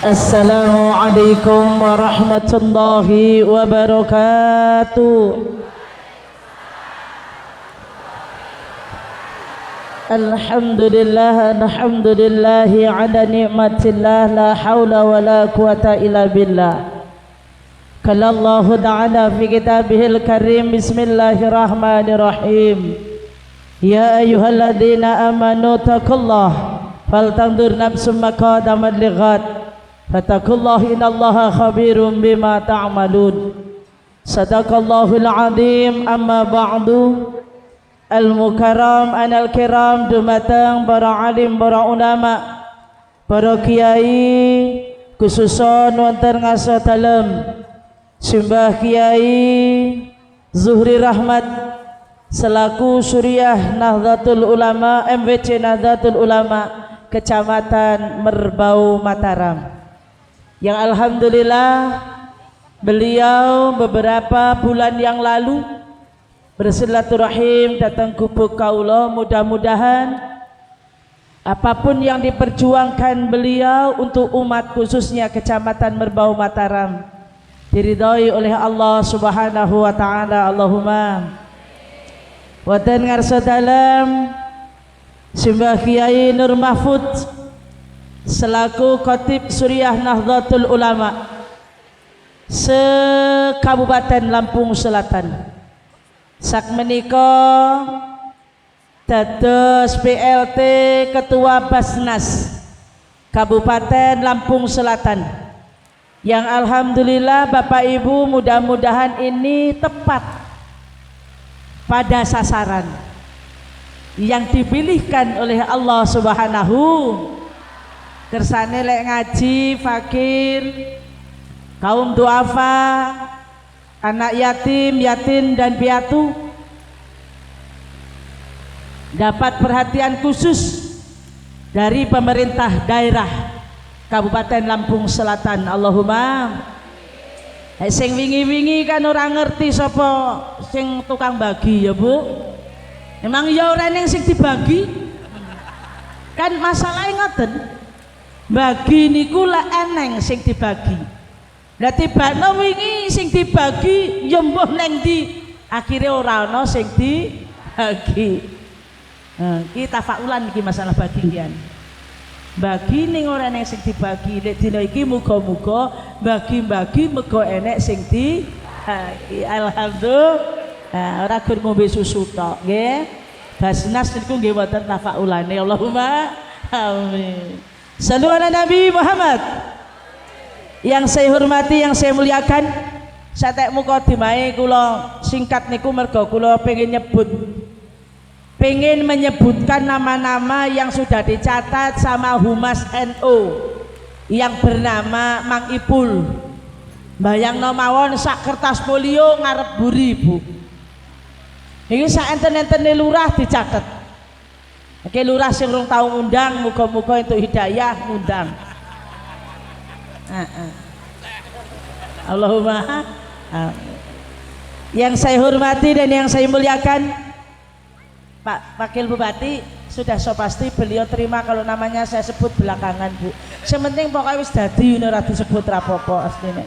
Assalamualaikum warahmatullahi wabarakatuh. Alhamdulillah ala ni'matillah la hawla wa la quwata illa billah. Qala Allah ta'ala fi kitabihil karim bismillahirrahmanirrahim. Ya ayyuhalladzina amanu taqullaha faltanzur nafsum ma qaddamat lighad fattaqullaha innallaha khabirum bima ta'malun. Sadaqallahul azim. Amma ba'du. Al-mukarram anal kiram dumateng para alim, para ulama, para kiai, khususon wonten ngaso dalem Simbah Kiai Zuhri Rahmat selaku Suriah Nahdlatul Ulama MWC Nahdlatul Ulama Kecamatan Merbau Mataram, yang alhamdulillah beliau beberapa bulan yang lalu bersilaturahim datang gubuk kaula. Mudah-mudahan apapun yang diperjuangkan beliau untuk umat khususnya Kecamatan Merbau Mataram diridhoi oleh Allah Subhanahu wa taala. Allahumma. Wonten ngarsa dalem Simbah Kiai Nur Mahfud selaku Khatib Suriah Nahdlatul Ulama se-Kabupaten Lampung Selatan. Sakmenika dados PLT Ketua Basnas Kabupaten Lampung Selatan, yang alhamdulillah Bapak Ibu mudah-mudahan ini tepat pada sasaran yang dipilihkan oleh Allah Subhanahu. Kersane lek ngaji fakir, kaum duafa, anak yatim, yatim dan piatu dapat perhatian khusus dari pemerintah daerah Kabupaten Lampung Selatan. Allahumma. Sing wingi-wingi kan orang ngerti sapa sing tukang bagi ya Bu. Emang ya ora ning sing dibagi. Kan masalahnya ngoten. Bagi niku lah eneng sing dibagi. Lah tibane wingi sing dibagi ya mbuh neng ndi, akhire ora ana sing dibagi. Iki tafaulan iki masalah bagian. Bagi ning ora enek sing dibagi. Lek dina iki muga-muga bagi-bagi mergo enek sing dibagi. Alhamdulillah. Ora gur ngombe susu tok nggih. Basnas niku nggih wonten tafaulane. Allahumma amin. Shallu ala Nabi Muhammad. Yang saya hormati, yang saya muliakan, satek mukadimah kula singkat niku mergo kula pengen menyebutkan nama-nama yang sudah dicatat sama Humas NU yang bernama Mang Ipul. Bayangno mawon sak kertas folio ngarep buri Bu. Iki sak enten-entene lurah dicatet. Oke, lurah sing urung tau ngundang muga-muga entuk hidayah ngundang. Allahumma. Yang saya hormati dan yang saya muliakan, Pak Wakil Bupati sudah so pasti beliau terima kalau namanya saya sebut belakangan Bu. Sementing pokoknya wis dadi ora disebut rapopo asline.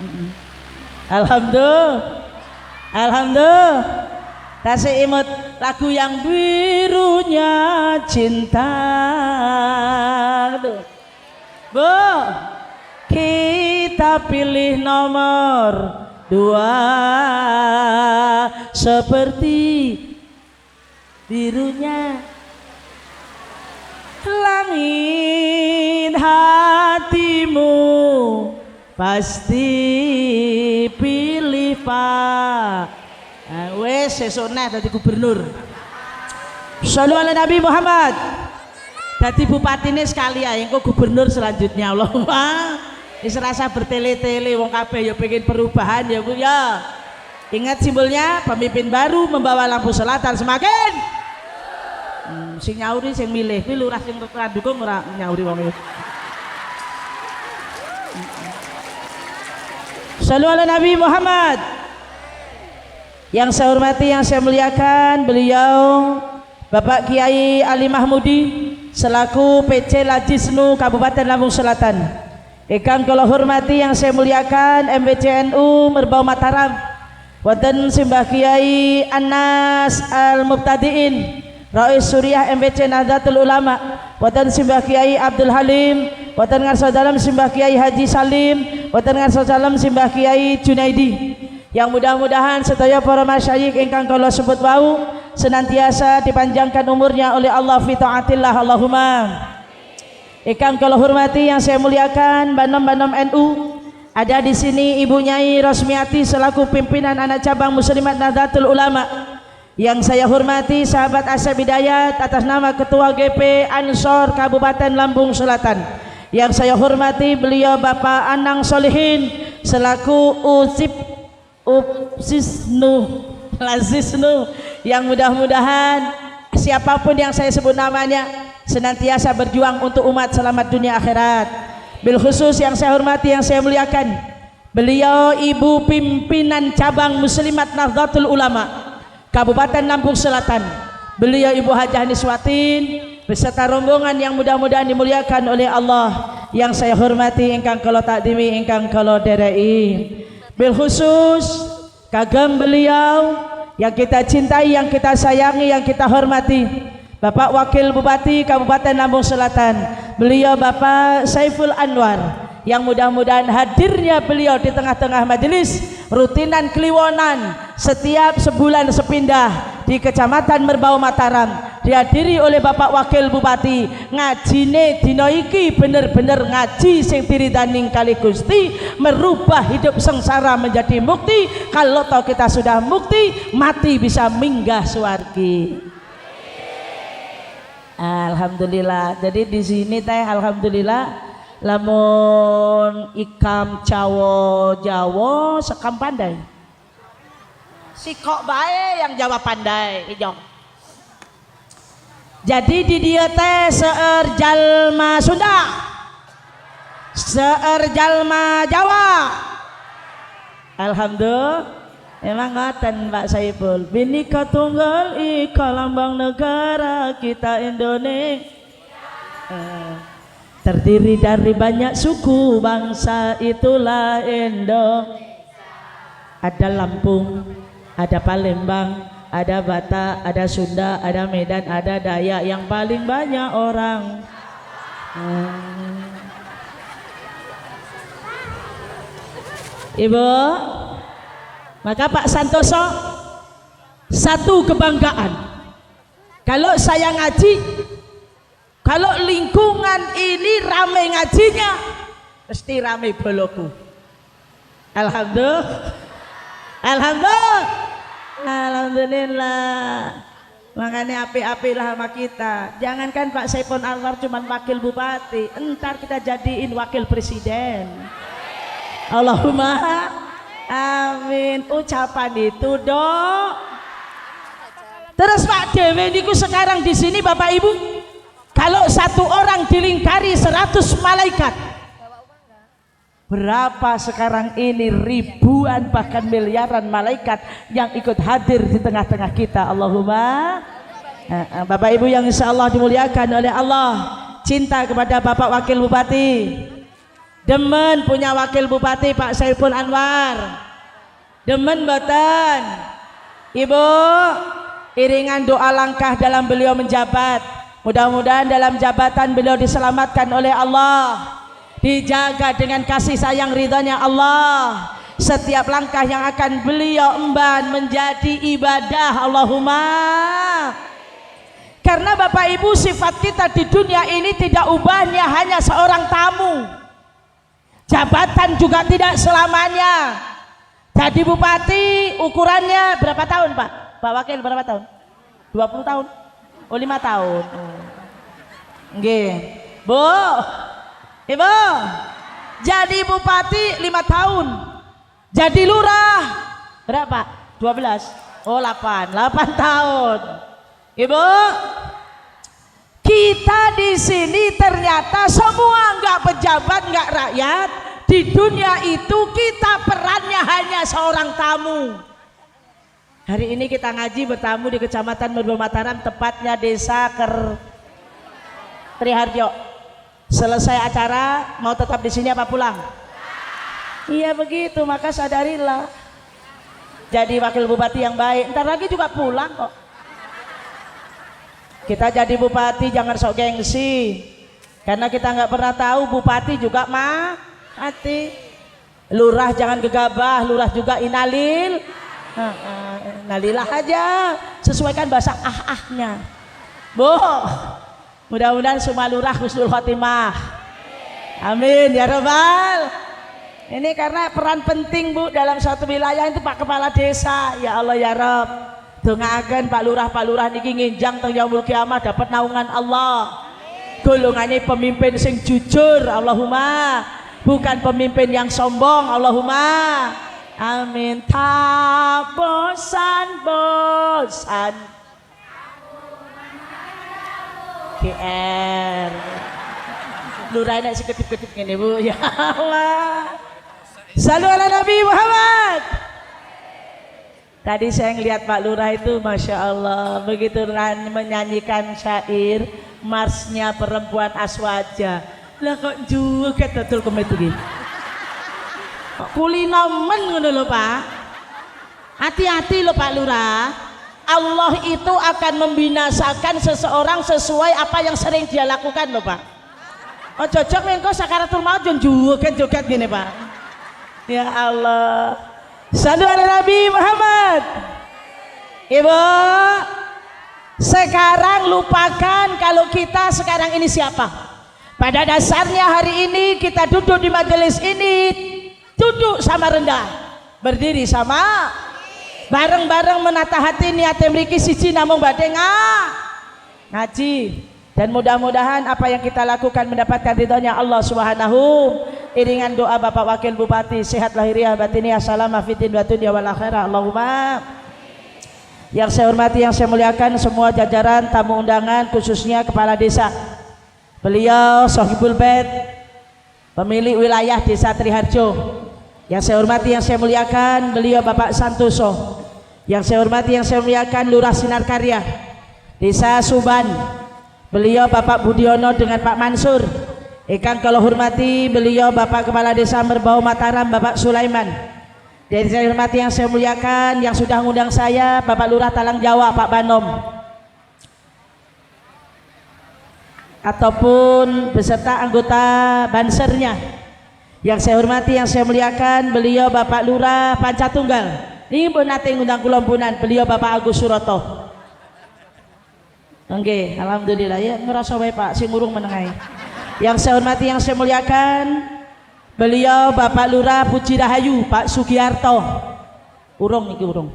Alhamdulillah. Alhamdulillah. Tasih imut lagu yang birunya cinta. Bu, kita pilih nomor 2 seperti birunya langit hatimu, pasti pilih Pak. Wes sesuk neh dadi gubernur. Shallu ala Nabi Muhammad. Dadi bupatine sekali ae engko gubernur selanjutnya. Allahumma. Wis rasa bertele-tele wong kabeh ya pengen perubahan ya Bu ya. Ingat simbolnya, pemimpin baru membawa lampu selatan semakin sing nyauri sing milih, kuwi lurah sing dukung ora nyauri wong iki. Shallu ala Nabi Muhammad. Yang saya hormati, yang saya muliakan, beliau Bapak Kiai Ali Mahmudi selaku PC Lajisnu Kabupaten Lampung Selatan, Ingkang kula hormati yang saya muliakan MBCNU Merbau Mataram, wonten Simbah Kiai Anas Al-Mubtadiin, Rais Suriah MBC Nahdlatul Ulama, wonten Simbah Kiai Abdul Halim, wonten ngarsa dalam Simbah Kiai Haji Salim, wonten ngarsa dalam Simbah Kiai Junaidi. Yang mudah-mudahan sedaya para masyayikh ingkang kula sebut wau senantiasa dipanjangkan umurnya oleh Allah fi taatillah, Allahumma. Ingkang kula hormati yang saya muliakan banom-banom NU, ada di sini Ibu Nyai Rosmiati selaku pimpinan anak cabang Muslimat Nahdlatul Ulama. Yang saya hormati sahabat Asep Hidayat atas nama Ketua GP Ansor Kabupaten Lampung Selatan. Yang saya hormati beliau Bapak Anang Solihin selaku Upsisnu Lazisnu, yang mudah-mudahan siapapun yang saya sebut namanya senantiasa berjuang untuk umat selamat dunia akhirat. Bil khusus yang saya hormati, yang saya muliakan beliau Ibu pimpinan cabang Muslimat Nahdlatul Ulama Kabupaten Lampung Selatan, beliau Ibu Hajah Niswatin beserta rombongan yang mudah-mudahan dimuliakan oleh Allah. Yang saya hormati ingkang kula takdimi, ingkang kula dereki. Bil khusus kagem beliau yang kita cintai, yang kita sayangi, yang kita hormati, Bapak Wakil Bupati Kabupaten Lampung Selatan, beliau Bapak Saiful Anwar, yang mudah-mudahan hadirnya beliau di tengah-tengah majelis rutinan kliwonan setiap sebulan sepindah di Kecamatan Merbau Mataram dihadiri oleh Bapak Wakil Bupati. Ngajine dina iki bener-bener ngaji sing diridani kali Gusti, merubah hidup sengsara menjadi mukti. Kalau toh kita sudah mukti, mati bisa minggah swargi. Alhamdulillah. Jadi di sini teh alhamdulillah lamun ikam Jawa sekam pandai. Sikok bae yang Jawa pandai ijong. Jadi di dia teh seueur jalma Sunda, seueur jalma Jawa. Alhamdulillah. Emang ngoten Pak Saiful, Bhinneka Tunggal Ika lambang negara kita Indonesia. Terdiri dari banyak suku bangsa, itulah Indonesia. Ada Lampung, ada Palembang, ada Batak, ada Sunda, ada Medan, ada Dayak. Yang paling banyak orang Ibu. Maka Pak Santoso, satu kebanggaan kalau saya ngaji, kalau lingkungan ini rame ngajinya, mesti rame boloku. Alhamdulillah, alhamdulillah, alhamdulillah. Makanya api-api lah sama kita. Jangankan Pak Saiful Anwar cuma wakil bupati, entar kita jadiin wakil presiden. Allahumma amin. Ucapan itu dok. Terus Pak Dewi niku sekarang di sini Bapak Ibu, kalau satu orang dilingkari 100 malaikat, berapa sekarang ini ribuan bahkan miliaran malaikat yang ikut hadir di tengah-tengah kita. Allahumma. Bapak Ibu yang insya Allah dimuliakan oleh Allah, cinta kepada Bapak Wakil Bupati, demen punya Wakil Bupati Pak Saiful Anwar. Demen mboten Ibu, iringan doa langkah dalam beliau menjabat. Mudah-mudahan dalam jabatan beliau diselamatkan oleh Allah, dijaga dengan kasih sayang ridhanya Allah. Setiap langkah yang akan beliau emban menjadi ibadah. Allahumma. Karena Bapak Ibu, sifat kita di dunia ini tidak ubahnya hanya seorang tamu. Jabatan juga tidak selamanya. Jadi bupati ukurannya berapa tahun Pak? Pak Wakil berapa tahun? 20 tahun? Oh 5 tahun. Nggih. Bu, Ibu, jadi bupati 5 tahun. Jadi lurah berapa? 12. Oh 8 tahun. Ibu, kita di sini ternyata semua nggak pejabat, nggak rakyat. Di dunia itu kita perannya hanya seorang tamu. Hari ini kita ngaji bertamu di Kecamatan Merbau Mataram, tepatnya Desa Triharjo. Selesai acara mau tetap di sini apa pulang? Iya begitu, maka sadarilah. Jadi wakil bupati yang baik, ntar lagi juga pulang kok. Kita jadi bupati jangan sok gengsi, karena kita nggak pernah tahu bupati juga mati. Lurah jangan gegabah, lurah juga inalil. Nalilah aja, sesuaikan bahasa ahnya. Bu, mudah-mudahan semua lurah husnul khotimah. Amin ya robbal. Ini karena peran penting Bu dalam suatu wilayah itu Pak Kepala Desa. Ya Allah ya Rob, dongaaken Pak Lurah niki nginjang teng yaumul kiamah dapat naungan Allah. Golongannya pemimpin sing jujur, Allahumma, bukan pemimpin yang sombong, Allahumma. Amin. Tak bosan-bosan GR lurah enak sih ketip-ketip gini Bu. Ya Allah, salu ala Nabi Muhammad. Tadi saya ngelihat Pak Lurah itu Masya Allah begitu menyanyikan syair marsnya perempuan aswaja. Lah kok juga betul komet iki. Kok kulino men ngono lho Pak. Hati-hati lho Pak Lurah. Allah itu akan membinasakan seseorang sesuai apa yang sering dia lakukan lho Pak. Oh cocok engko sakaratul maut joget-joget gini Pak. Ya Allah. Sallu ala Nabi Muhammad. Ibu, sekarang lupakan kalau kita sekarang ini siapa. Pada dasarnya hari ini kita duduk di majelis ini, duduk sama rendah, berdiri sama, bareng-bareng menata hati niat mriki siji namung badhe ngaji. Dan mudah-mudahan apa yang kita lakukan mendapatkan ridhonya Allah Subhanahu. Iringan doa Bapak Wakil Bupati, sehat lahiriah batiniah, salamah fitin wa dunya wal akhirah, Allahumma. Yang saya hormati, yang saya muliakan semua jajaran tamu undangan, khususnya Kepala Desa. Beliau Sohibul Bait, pemilik wilayah Desa Triharjo. Yang saya hormati, yang saya muliakan beliau Bapak Santoso. Yang saya hormati, yang saya muliakan Lurah Sinar Karya Desa Suban, beliau Bapak Budiono dengan Pak Mansur. Ikan kalau hormati beliau Bapak Kepala Desa Merbau Mataram Bapak Sulaiman. Dan saya hormati, yang saya muliakan yang sudah mengundang saya Bapak Lurah Talang Jawa Pak Banom, ataupun beserta anggota bansernya. Yang saya hormati, yang saya muliakan beliau Bapak Lurah Pancatunggal. Ini pun nate ngundang kula mpunan beliau Bapak Agus Suroto. Nggih, alhamdulillah ya ngerasa wae Pak sing urung menengai. Yang saya hormati, yang saya muliakan beliau Bapak Lurah Puji Rahayu Pak Sugiarto. Urung iki urung.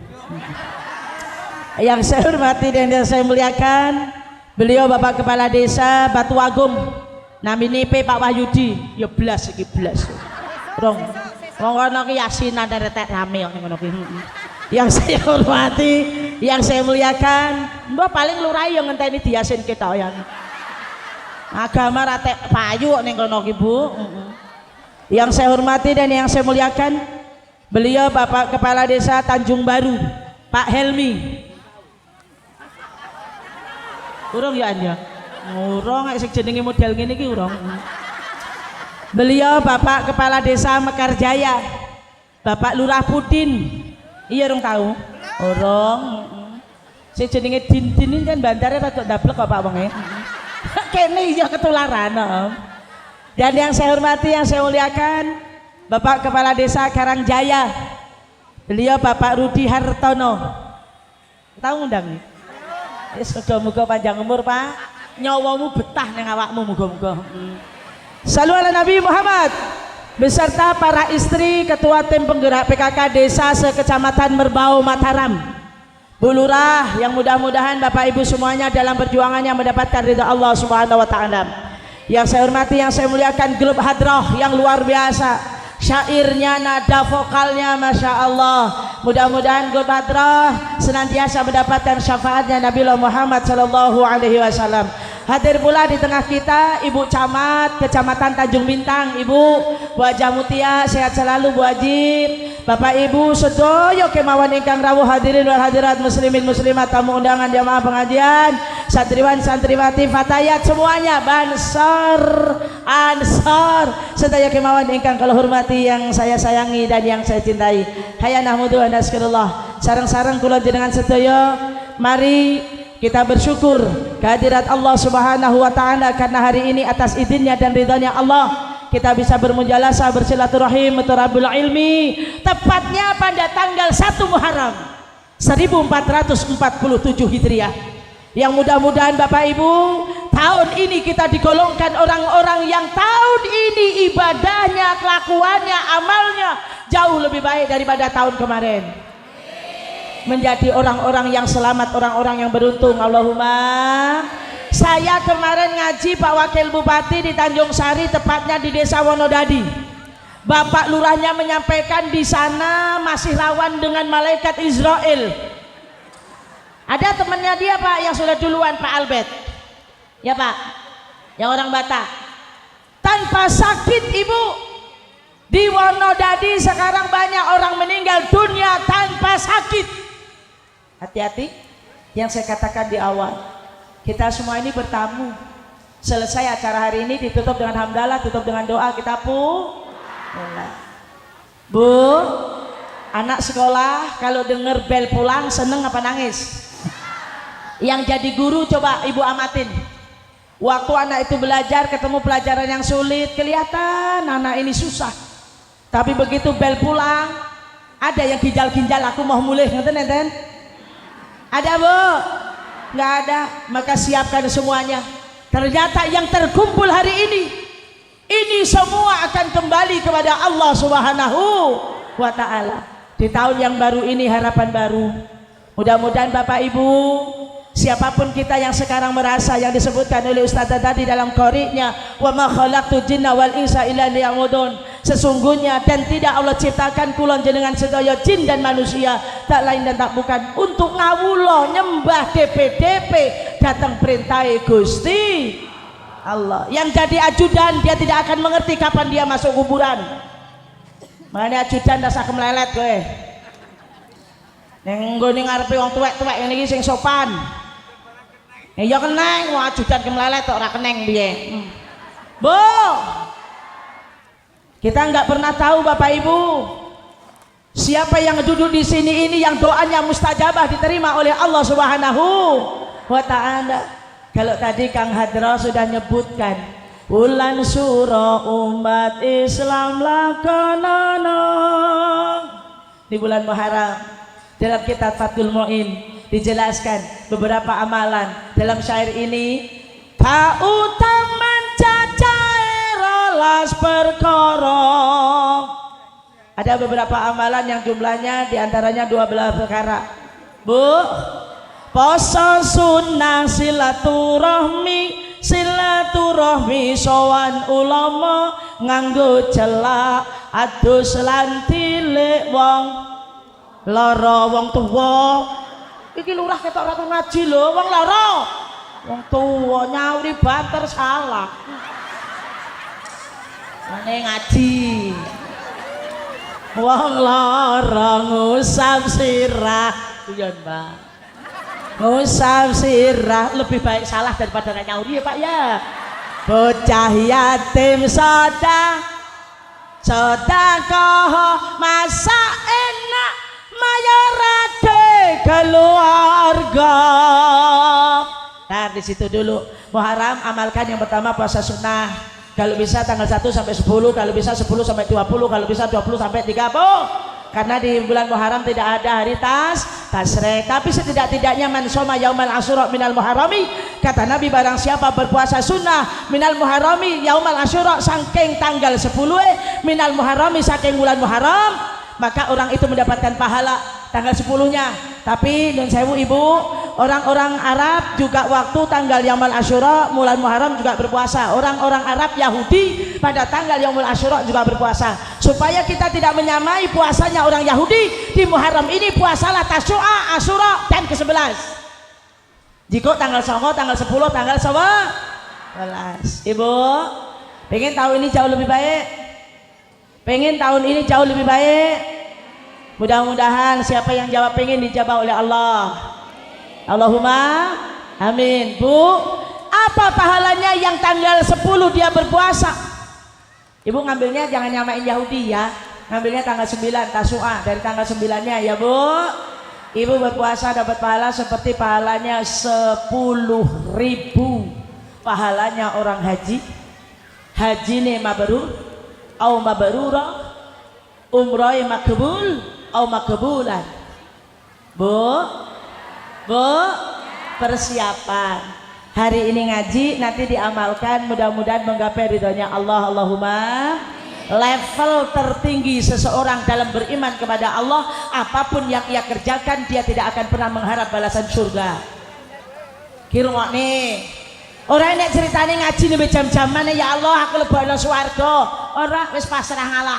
Yang saya hormati dan yang saya muliakan beliau Bapak Kepala Desa Batu Agung Naminipe Pak Wahyudi. Ya blas iki blas. Urung. Wong ana ki yasinan retek rame kok ngono ki. Yang saya hormati, yang saya muliakan, mbak paling lurah yang ngenteni diasin kita ya. Agama ratek payu ning kono ki Bu. Yang saya hormati dan yang saya muliakan beliau Bapak Kepala Desa Tanjung Baru Pak Helmi. Urung ya Anda? Urung sing jenenge model ngene iki urung. Beliau Bapak Kepala Desa Mekarjaya Bapak Lurah Pudin. Iya urung tahu? Urung. Sing jenenge Din-din kan bandare rada ndablek kok Pak wonge. Kene iya ketularan. Dan yang saya hormati, yang saya muliakan Bapak Kepala Desa Karangjaya beliau Bapak Rudi Hartono. Tahu ngundang nih? Muga-muga panjang umur Pak, nyawamu betah ning awakmu muga-muga. Salu ala Nabi Muhammad beserta para istri ketua tim penggerak PKK Desa sekecamatan Merbau Mataram. Bu Lurah yang mudah-mudahan Bapak Ibu semuanya dalam perjuangannya mendapatkan ridha Allah Subhanahu wa taala. Yang saya hormati, yang saya muliakan grup Hadroh yang luar biasa. Syairnya, nada vokalnya Masya Allah. Mudah-mudahan grup Hadroh senantiasa mendapatkan syafaatnya Nabi Muhammad sallallahu alaihi wasallam. Hadir pula di tengah kita Ibu Camat Kecamatan Tanjung Bintang, Ibu Bu Haja Mutia, sehat selalu Bu Haji. Bapak Ibu sedaya kemawon ingkang rawuh hadirin wal hadirat muslimin muslimat tamu undangan jamaah pengajian santriwan santriwati fatayat semuanya Bansor Ansor sedaya kemawon ingkang kula hormati yang saya sayangi dan yang saya cintai hayana mudu anaskurullah sareng-sareng kula jenengan sedaya mari kita bersyukur kehadirat Allah Subhanahu wa taala karena hari ini atas izinnya dan ridhanya Allah kita bisa bermujalasah bersilaturahim mutarabul ilmi tepatnya pada tanggal 1 Muharram 1447 Hijriah yang mudah-mudahan Bapak Ibu tahun ini kita digolongkan orang-orang yang tahun ini ibadahnya, kelakuannya, amalnya jauh lebih baik daripada tahun kemarin menjadi orang-orang yang selamat, orang-orang yang beruntung. Allahumma. Saya kemarin ngaji Pak Wakil Bupati di Tanjung Sari, tepatnya di Desa Wonodadi. Bapak Lurahnya menyampaikan di sana masih lawan dengan malaikat Israel. Ada temannya dia Pak yang sudah duluan, Pak Albert. Ya Pak, yang orang Batak. Tanpa sakit Ibu. Di Wonodadi sekarang banyak orang meninggal dunia tanpa sakit. Hati-hati yang saya katakan di awal. Kita semua ini bertamu. Selesai acara hari ini ditutup dengan hamdalah, tutup dengan doa, kita pulang. Bu, anak sekolah kalau dengar bel pulang seneng apa nangis? Yang jadi guru coba Ibu amatin. Waktu anak itu belajar ketemu pelajaran yang sulit, kelihatan anak ini susah. Tapi begitu bel pulang, ada yang ginjal-ginjal aku mau mulai, ngeten. Ada Bu? Nggak ada, maka siapkan semuanya. Ternyata yang terkumpul hari ini semua akan kembali kepada Allah Subhanahu wa Ta'ala. Di tahun yang baru ini harapan baru. Mudah-mudahan Bapak Ibu, siapapun kita yang sekarang merasa yang disebutkan oleh Ustaz tadi dalam qori'nya, wa ma khalaqtul jinna wal insa illa liya'budun. Sesungguhnya dan tidak Allah ciptakan kulon jenengan sedaya jin dan manusia tak lain dan tak bukan untuk ngawulo nyembah DP datang perintah Gusti Allah. Yang jadi ajudan dia tidak akan mengerti kapan dia masuk kuburan. Makanya ajudan rasa kemlelet kowe. Ning nggone ngarepe wong tuwek-tuwek ngene iki sing sopan. Ya keneng wong ajudan kemlelet kok ora keneng piye. Bu, kita nggak pernah tahu Bapak Ibu siapa yang duduk di sini ini yang doanya mustajabah diterima oleh Allah Subhanahu wa Ta'ala. Kalau tadi Kang Hadra sudah nyebutkan bulan suro umat Islam lakonono di bulan Muharram dalam kitab Fathul Mu'in dijelaskan beberapa amalan dalam syair ini kautaman las perkara. Ada beberapa amalan yang jumlahnya diantaranya 12 perkara. Bu, poso sunnah silaturahmi sowan ulama nganggo celak adus lan tilik wong lara wong tuwa. Iki lurah ketok ora ngaji lho, wong lara. Wong tuwa nyauri banter salah. Mane ngaji wong lara ngusap sirah kuyon Mbak ngusap sirah lebih baik salah daripada gak nyauri ya Pak ya. Bocah yatim sedekah masak enak mayorate keluarga. Nah di situ dulu Muharram amalkan yang pertama puasa sunnah. Kalau bisa tanggal 1 sampai 10, kalau bisa 10 sampai 20, kalau bisa 20 sampai 30. Karena di bulan Muharram tidak ada hari tasrek. Tapi setidak-tidaknya man shoma yaumal asyura minal muharrami, kata Nabi barang siapa berpuasa sunnah minal muharrami yaumal asyura saking tanggal 10 minal muharrami saking bulan Muharram, maka orang itu mendapatkan pahala tanggal 10-nya. Tapi nun sewu Ibu, orang-orang Arab juga waktu tanggal Yaumul Asyura bulan Muharram juga berpuasa. Orang-orang Arab Yahudi pada tanggal Yaumul Asyura juga berpuasa. Supaya kita tidak menyamai puasanya orang Yahudi, di Muharram ini puasalah Tasyu'a, Asyura dan ke-11. Jika tanggal 9, tanggal 10, tanggal 11. Ibu, pengen tahun ini jauh lebih baik? Pengen tahun ini jauh lebih baik? Mudah-mudahan siapa yang jawab pengen dijawab oleh Allah. Allahumma amin. Bu, apa pahalanya yang tanggal 10 dia berpuasa? Ibu ngambilnya jangan nyamain Yahudi ya, ngambilnya tanggal 9 Tasu'a, dari tanggal 9-nya ya Bu. Ibu berpuasa dapat pahala seperti pahalanya 10.000 pahalanya orang haji. Haji nih mabrur au mabrura, umroh makbul au makbulan. Bu, persiapan hari ini ngaji, nanti diamalkan, mudah-mudahan menggapai ridhonya Allah. Allahumma. Level tertinggi seseorang dalam beriman kepada Allah, apapun yang ia kerjakan dia tidak akan pernah mengharap balasan surga. Kirungok nih orang ini ceritanya ngaji nih jam-jaman ya Allah aku lebokno swarga, orang wis pasrah ngalah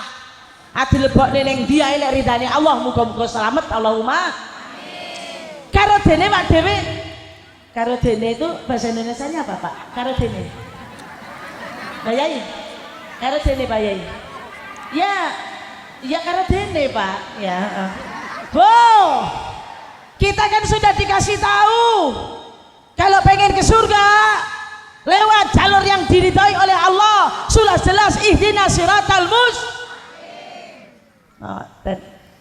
ati lebokne ning dia elek ridane Allah, muga-muga selamat. Allahumma amin. Karo dene Pak Dewi, karo dene itu bahasa Indonesianya apa Pak? Karo dene Pak Yai, karo dene Pak Yai. Ya karo dene Pak ya. Bu, kita kan sudah dikasih tahu kalau pengen ke surga lewat jalur yang diridhoi oleh Allah, sudah jelas ihdinas siratal mustaqim.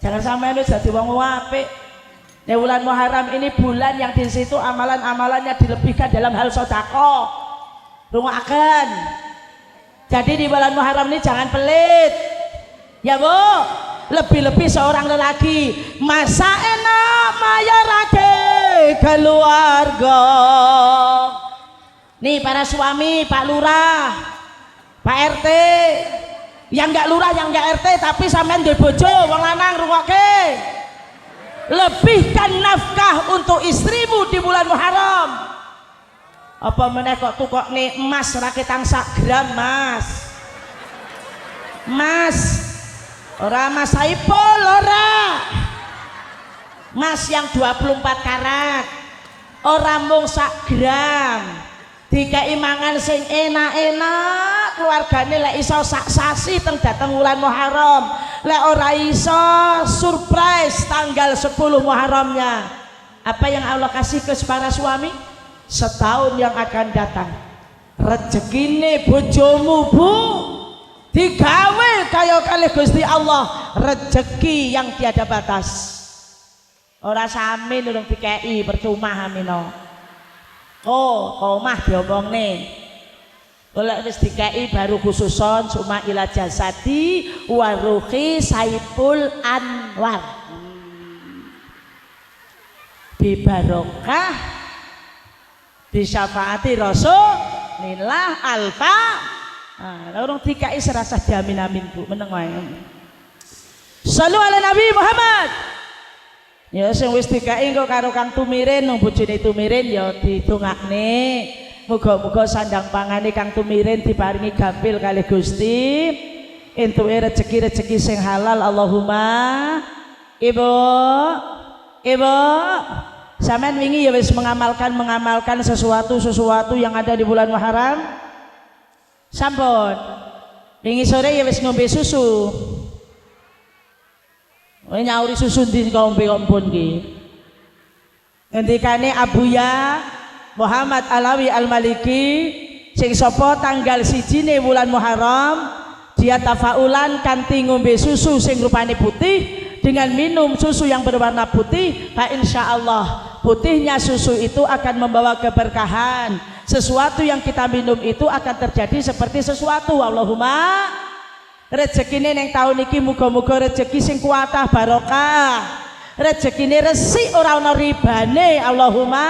Jangan sampai lu jadi wong apik. Di bulan Muharram ini bulan yang di situ amalan-amalannya dilebihkan dalam hal sedekah. Rungokaken. Jadi di bulan Muharram ini jangan pelit. Ya Bu, lebih-lebih seorang lelaki masa enak mayarake keluarga. Nih para suami, Pak Lurah, Pak RT, yang enggak lurah, yang enggak RT tapi sampean duwe bojo wong lanang rungokke. Lebihkan nafkah untuk istrimu di bulan Muharram. Apa meneh kok tukokne emas ra ketang sak gram, Mas. Mas, ora Mas Saipul ora. Mas yang 24 karat. Ora mung sak gram. Dikai mangan sing enak-enak, keluargane lek iso sak sasi teng dateng wulan Muharram. Lek ora iso surprise tanggal 10 Muharramnya. Apa yang Allah kasih ke para suami? Setahun yang akan datang rezekine bojomu Bu digawe kaya kalih Gusti Allah, rezeki yang tiada batas. Ora sami nulung dikei percuma hamino. Omah diomongne. Golek wis dikei baru khususon cuma ila jasadi wa ruhi Saipul Anwar. Bi barokah bi syafaati Rasulillah alfa. Nah, orang dikai serasa jamin amin Bu, meneng wae. Shallu ala Nabi Muhammad. Ya sing wis dikai engko karo Kang Tumirin nang bojone Tumirin ya didongakne. Muga-muga sandang pangane Kang Tumirin diparingi gampil kali Gusti. Entuke rezeki-rezeki sing halal Allahumma. Ibu sampean wingi ya wis mengamalkan sesuatu yang ada di bulan Muharram. Sampun. Wingi sore ya wis ngombe susu. Nyauri susu ndi ngombe kompon ki. Ngendikane Abuya Muhammad Alawi Al-Maliki sing sapa tanggal 1 bulan Muharram dia tafaulan kanthi ngombe susu sing rupane putih dengan minum susu yang berwarna putih, fa insyaallah putihnya susu itu akan membawa keberkahan. Sesuatu yang kita minum itu akan terjadi seperti sesuatu. Allahumma rezekine ning tahun iki muga-muga rezeki sing kuatah barokah. Rezekine resik ora ana ribane. Allahumma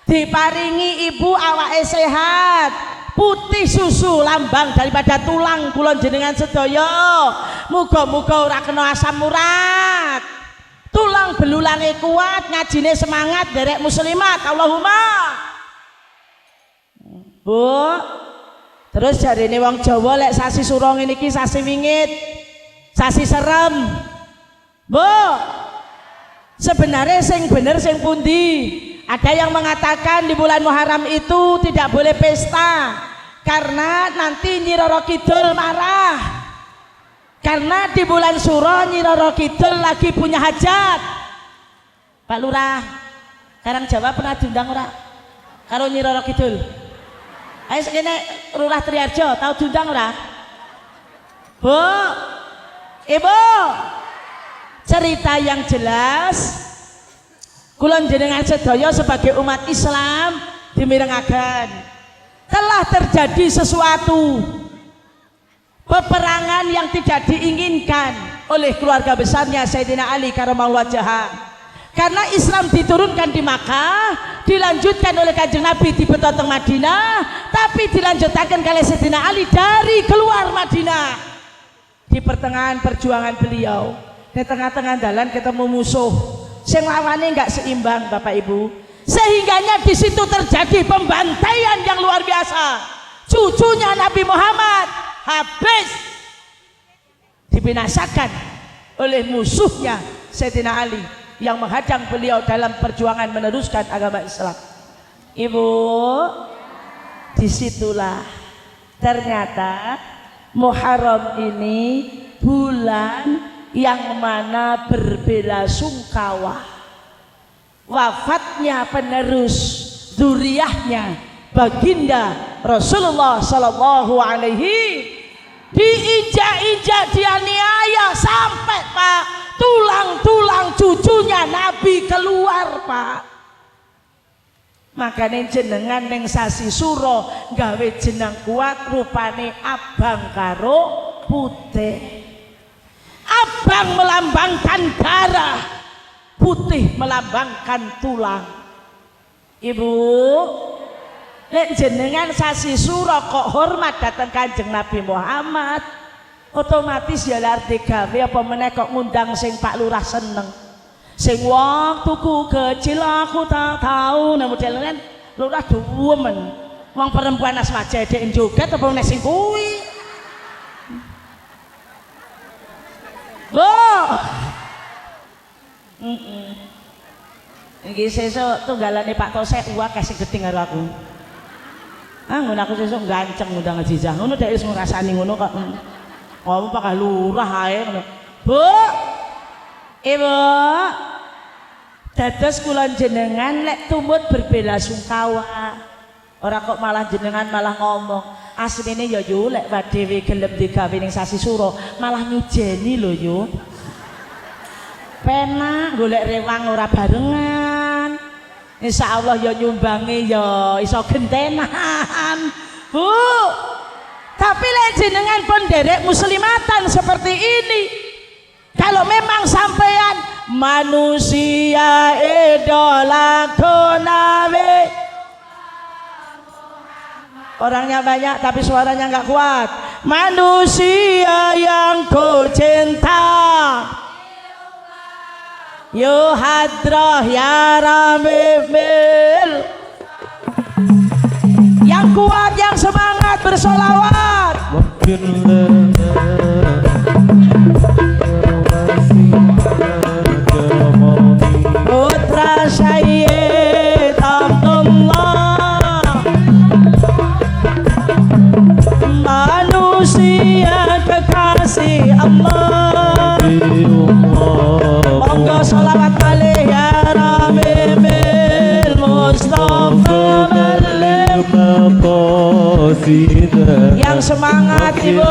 diparingi ibu awake sehat, putih susu lambang daripada tulang kula jenengan sedaya. Muga-muga ora kena asam urat, tulang belulange kuat, ngajine semangat, derek muslimat. Allahumma. Bu, terus jarine wong Jawa lek sasi surong ini ki sasi wingit, sasi serem. Bu, sebenarnya sing bener sing pundi? Ada yang mengatakan di bulan Muharram itu tidak boleh pesta karena nanti Nyi Roro Kidul marah. Karena di bulan Suro Nyi Roro Kidul lagi punya hajat. Pak Lurah, Karang Jawa pernah diundang ora? Karo Nyi Roro Kidul. Ayo sekene Lurah Triarjo, tahu diundang ora? Bu, Ibu, cerita yang jelas. Kulon jenengan sedaya sebagai umat Islam dimirengaken telah terjadi sesuatu peperangan yang tidak diinginkan oleh keluarga besarnya Sayyidina Ali karramallahu wajhah. Karena Islam diturunkan di Makkah, dilanjutkan oleh Kanjeng Nabi di Betoteng Madinah, tapi dilanjutkan oleh Sayyidina Ali dari keluar Madinah. Di pertengahan perjuangan beliau, di tengah-tengah jalan ketemu musuh, sing lawannya nggak seimbang Bapak Ibu, sehingganya di situ terjadi pembantaian yang luar biasa. Cucunya Nabi Muhammad habis dibinasakan oleh musuhnya Sayyidina Ali yang menghadang beliau dalam perjuangan meneruskan agama Islam. Ibu, disitulah ternyata Muharram ini bulan yang mana berbela sungkawa wafatnya penerus zuriyahnya baginda Rasulullah Sallallahu Alaihi, diinjak-injak, dianiaya sampai Pak tulang-tulang cucunya Nabi keluar Pak. Makanya jenengan neng sasi Suro gawe jeneng kuat rupane abang karo putih. Abang melambangkan darah, putih melambangkan tulang. Ibu, nek jenengan sasi Suro kok hormat datang Kanjeng Nabi Muhammad, otomatis ya arti gawe apa meneh kok ngundang sing Pak Lurah seneng. Sing waktuku kecil aku tak tahu, nah model kan Lurah duwemen. Wong perempuan asmaja dhek joget apa meneh sing kuwi. Loh. Iki sesuk tunggalane Pak Tosek uak kasih gedhe karo aku. Ah ngono aku sesuk ganceng ngundang Ajizah. Ngono dhek wis ngrasani ngono kok. Ngomong pakai lurah ae ngono. Bu. Ibu. Dados kula jenengan lek tumut berbela sungkawa. Ora kok malah jenengan malah ngomong. Asline ya yo lek dhewe gelem digawe ning sasi Suro, malah ngijeni lho yo. Penak golek rewang ora barengan. Insyaallah ya nyumbange ya iso gentenan. Bu. Tapi lek jenengan pun derek muslimatan seperti ini, kalau memang sampean manusia idola Nabi, orangnya banyak tapi suaranya nggak kuat. Manusia yang ku cinta, yo hadrah ya Ramil, yang kuat, yang semangat bersolawat. Putra Sayyid Abdullah, manusia kekasih Allah. Monggo sholawat alaihi ya Ramil Mustafa yang semangat Ibu.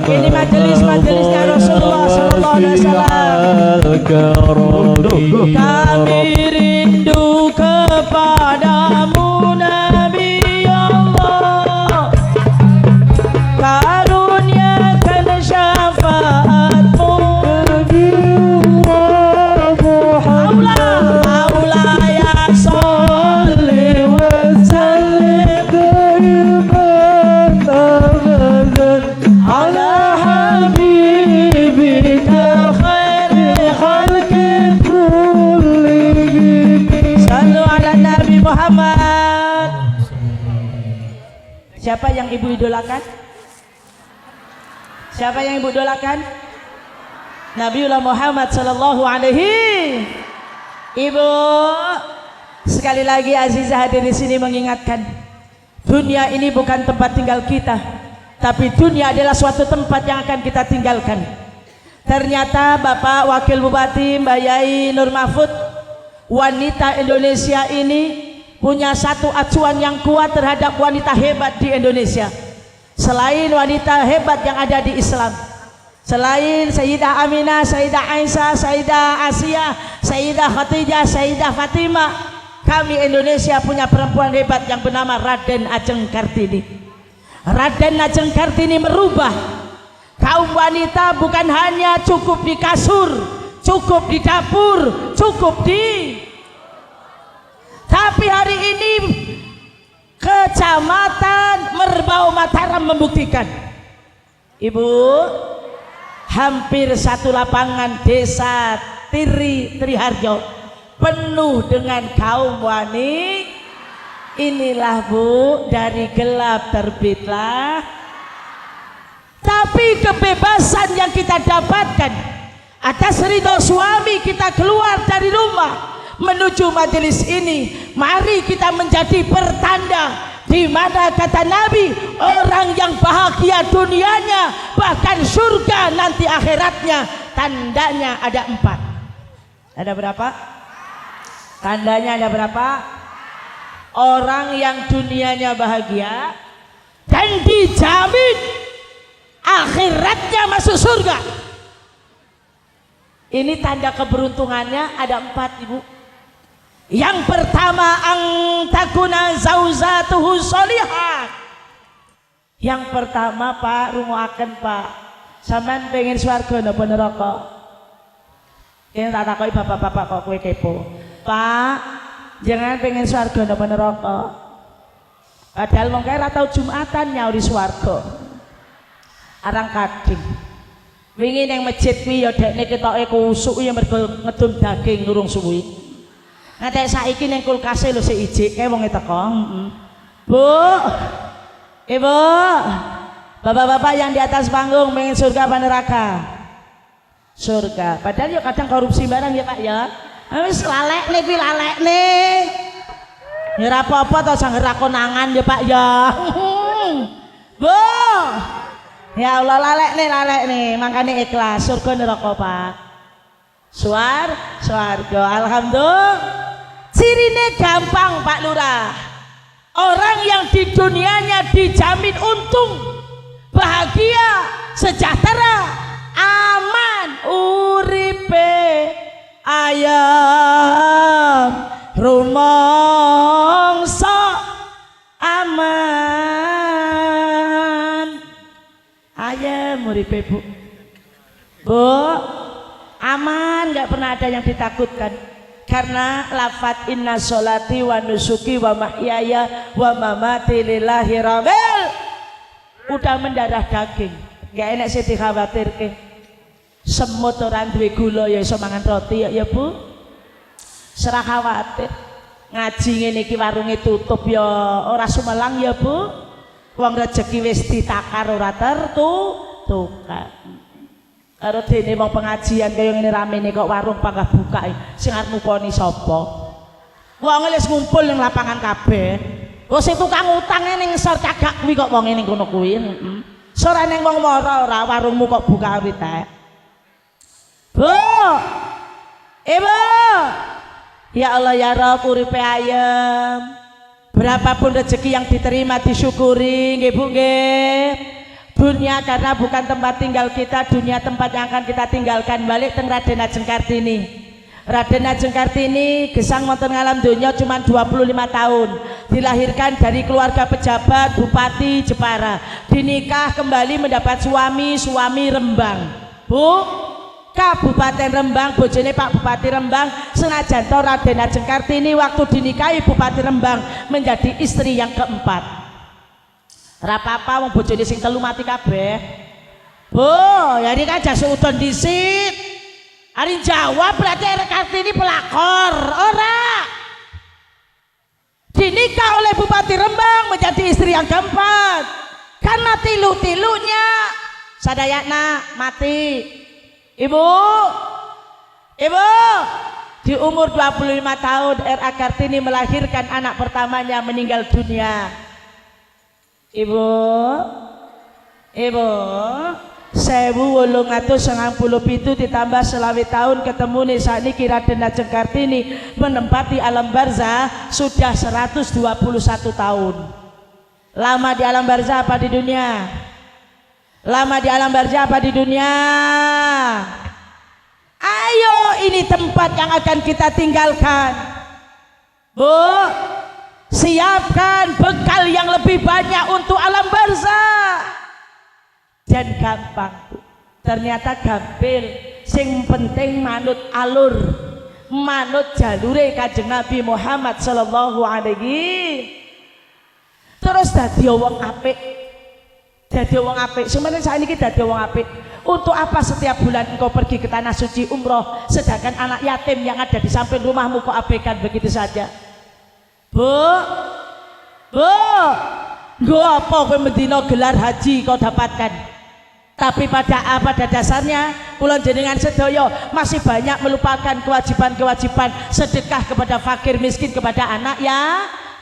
Ini majelis-majelisnya Rasulullah Sallallahu Alaihi Wasallam. Kami rindu kepadamu Nabi Allah, karuniakan syafaatmu. Siapa yang ibu idolakan? Siapa yang ibu idolakan? Nabiullah Muhammad sallallahu alaihi. Ibu, sekali lagi Azizah hadir di sini mengingatkan, dunia ini bukan tempat tinggal kita, tapi dunia adalah suatu tempat yang akan kita tinggalkan. Ternyata Bapak Wakil Bupati Mbak Yai Nur Mahfud, wanita Indonesia ini punya satu acuan yang kuat terhadap wanita hebat di Indonesia. Selain wanita hebat yang ada di Islam, selain Sayyidah Aminah, Sayyidah Aisyah, Sayyidah Asia, Sayyidah Khadijah, Sayyidah Fatimah, kami Indonesia punya perempuan hebat yang bernama Raden Ajeng Kartini. Raden Ajeng Kartini merubah kaum wanita bukan hanya cukup di kasur, cukup di dapur, cukup di, tapi hari ini Kecamatan Merbau Mataram membuktikan, Ibu, hampir satu lapangan desa Triharjo penuh dengan kaum wanita. Inilah Bu, dari gelap terbitlah. Tapi kebebasan yang kita dapatkan atas ridho suami, kita keluar dari rumah menuju majelis ini, mari kita menjadi pertanda di mana kata Nabi, orang yang bahagia dunianya bahkan surga nanti akhiratnya, tandanya ada 4. Ada berapa? Tandanya ada berapa? Orang yang dunianya bahagia dan dijamin akhiratnya masuk surga. Ini tanda keberuntungannya ada 4, Ibu. Yang pertama, angtakuna zauzatuhu sholihah. Yang pertama Pak, rungoaken Pak, sampean pengen swarga napa neraka? Ini tak takoki bapak-bapak kok kowe kepo. Pak, jangan pengen swarga napa neraka? Padahal wong kae ora tau Jumatan nyauri swarga. Arang kading. Wingi ning masjid kuwi ya dekne ketoke kusuk ya mergo ngedum daging nurung suwi. Ngantek saiki ning kulkase lho sik ijik kae wong teko. Bu, Ibu, bapak-bapak yang di atas panggung pengen surga apa neraka? Surga. Padahal ya kadang korupsi barang ya Pak ya. Wis lalekne kuwi lalekne. Ya ora apa-apa to sang konangan ya Pak ya. Bu. Ya Allah, lalekne makanya ikhlas. Surga neraka Pak? Swarga. Alhamdulillah. Cirine gampang Pak Lurah. Orang yang di dunianya dijamin untung, bahagia, sejahtera, aman, uripe ayam rumangsa aman. Ayam uripe Bu, aman, nggak pernah ada yang ditakutkan. Karena lafat inna sholati wa nusuki wa mahyaya wa mamati lillahi rabbil, udah mendarah daging, gak enak sih dikhawatirke. Semut orang duwe gula ya iso mangan roti ya Bu. Serah khawatir. Ngaji ngene iki warunge tutup ya ora sumelang ya Bu. Wong rezeki wis ditakar ora tertukar. Karo dene wong pengajian kaya ngene ramene kok warung panggah buka sing arep nukoni sapa? Wong wis ngumpul ning lapangan kabeh. Oh sing tukang utang ning ngisor cagak kuwi kok wong ning kono kuwi. Sora ning wong mara ora warungmu kok buka awit ae. Bu. Ibu. Ya Allah ya Rabb, uripe ayem. Berapapun rezeki yang diterima disyukuri nggih Bu nggih. Dunia karena bukan tempat tinggal kita, dunia tempat yang akan kita tinggalkan. Balik teng Raden Ajeng Kartini. Raden Ajeng Kartini gesang wonten ngalam donya cuma 25 tahun. Dilahirkan dari keluarga pejabat Bupati Jepara. Dinikah kembali mendapat suami Rembang. Bu, Kabupaten Rembang, bojone Pak Bupati Rembang. Senajan to Raden Ajeng Kartini waktu dinikahi Bupati Rembang menjadi istri yang keempat. Rapapa wong bojone sing telu mati kabeh. Bu, ya ini kan jas udon disit. Ari jawab berarti Kartini pelakor. Ora. Dinikah oleh Bupati Rembang menjadi istri yang keempat. Karena tilu-tilunya sadayana mati. Ibu. Di umur 25 tahun R.A. Kartini melahirkan anak pertamanya meninggal dunia. Ibu, Ibu 1897 ditambah selawi tahun ketemu nih saat ini Raden Ajeng Kartini menempati alam barzah sudah 121 tahun. Lama di alam barzah apa di dunia? Lama di alam barzah apa di dunia? Ayo, ini tempat yang akan kita tinggalkan. Bu, siapkan bekal yang lebih banyak untuk alam barzah. Dan gampang, ternyata gampil. Sing penting manut alur, manut jalure Kanjeng Nabi Muhammad sallallahu alaihi. Terus dadi wong apik. Dadi wong apik. Sebenarnya saat ini kita dadi wong apik. Untuk apa setiap bulan engkau pergi ke tanah suci umroh, sedangkan anak yatim yang ada di samping rumahmu kau abaikan begitu saja? Bu, gua apa kowe mendina gelar haji kau dapatkan? Tapi pada dasarnya kula jenengan sedaya masih banyak melupakan kewajiban-kewajiban sedekah kepada fakir miskin, kepada anak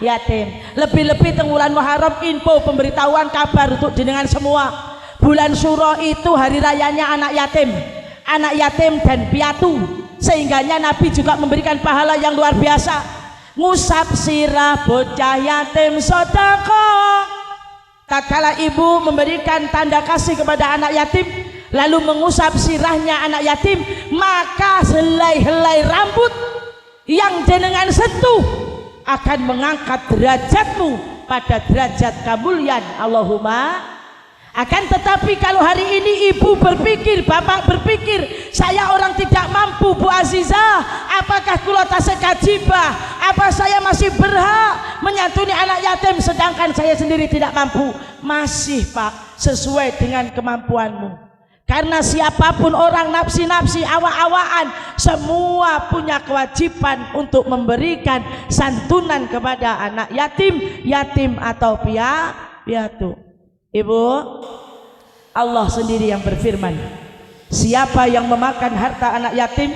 yatim. Lebih-lebih teng wulan Muharram info pemberitahuan kabar untuk jenengan semua. Bulan Syuro itu hari rayanya anak yatim dan piatu. Sehingganya Nabi juga memberikan pahala yang luar biasa. Ngusap sirah bocah yatim sedekah. Tatkala ibu memberikan tanda kasih kepada anak yatim, lalu mengusap sirahnya anak yatim, maka helai-helai rambut yang jenengan sentuh akan mengangkat derajatmu pada derajat kemuliaan. Allahumma. Akan tetapi kalau hari ini ibu berpikir, bapak berpikir, saya orang tidak mampu Bu Azizah, apakah kula tasik kajibah, apa saya masih berhak menyantuni anak yatim sedangkan saya sendiri tidak mampu? Masih Pak, sesuai dengan kemampuanmu. Karena siapapun orang nafsi-nafsi, awak-awakan, semua punya kewajiban untuk memberikan santunan kepada anak yatim atau piatu. Ibu, Allah sendiri yang berfirman, siapa yang memakan harta anak yatim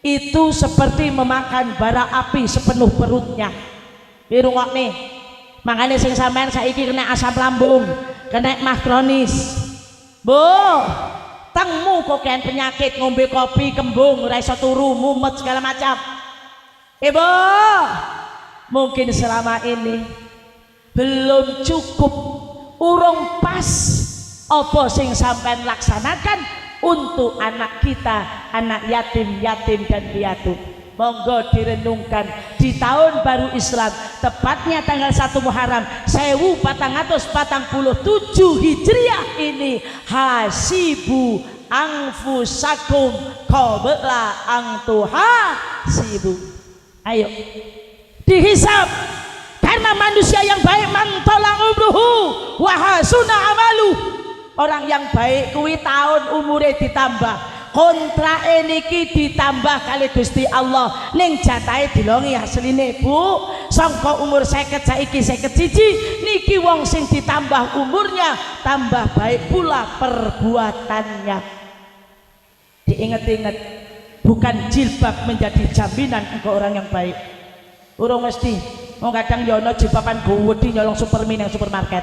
itu seperti memakan bara api sepenuh perutnya. Dirungok nih, makanya sing sampean saiki kena asam lambung, kena mah kronis. Bu, tengmu kok kian penyakit, ngombe kopi kembung, ora iso turu, mumet segala macam. Ibu, mungkin selama ini belum cukup, urung pas apa sing sampean laksanakan untuk anak kita, anak yatim dan piatu. Monggo direnungkan di tahun baru Islam, tepatnya tanggal 1 Muharram 1447 Hijriah ini, hasibu anfusakum qabla an tuhasibu. Ayo dihisab, karena manusia yang baik mantolang umruhu wa hasuna amalu. Orang yang baik kuwi tahun umure ditambah, kontrak niki ditambah kali Gusti Allah, ning jatahe dilongi asline Bu. Sangka umur 50 saiki 51 niki wong sing ditambah umurnya tambah baik pula perbuatannya. Diinget-inget, bukan jilbab menjadi jaminan engkau orang yang baik. Urung mesti. Mau kadang yono jilbaban gede nyolong supermin yang supermarket.